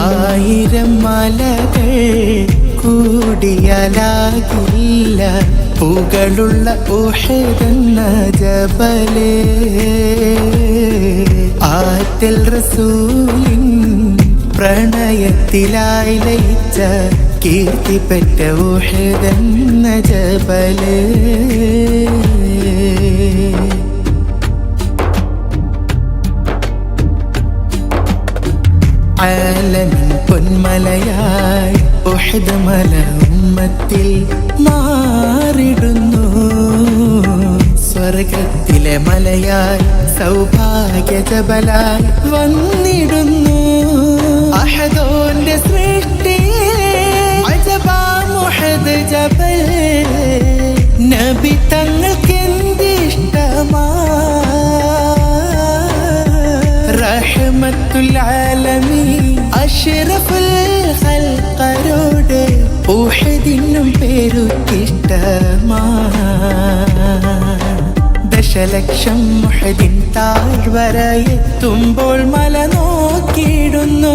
ആയിരം മലകൾ കൂടിയാലാകില്ല പുകളുള്ള ഉഹദെന്ന ജബലേ. ആറ്റൽ റസൂലിൻ പ്രണയത്തിലായി ലയിച്ച കീർത്തി പെറ്റ ഉഹദെന്ന ജബലേ. ആലമിൻ പൊന്മലയായി ഉഹദ് മല ഉമ്മത്തിൽ മാറിടുന്നു. സ്വർഗത്തിലെ മലയായി സൗഭാഗ്യ ജബലായി വന്നിടുന്നു. അഹദോന്റെ സൃഷ്ടിയെ അജബാം ഉഹദ് ജബൽ. നബി തങ്ങൾക്കെന്തിഷ്ടമാ റഹ്മത്തുൽ ആലമീൻ അഷ്റഫുൽ ഖൽഖരോട് ഉഹദിനും പേരുക്കിഷ്ടമാ. ദശലക്ഷം ഉഹദിൻ താഴ്വര എത്തുമ്പോൾ മല നോക്കിയിടുന്നു.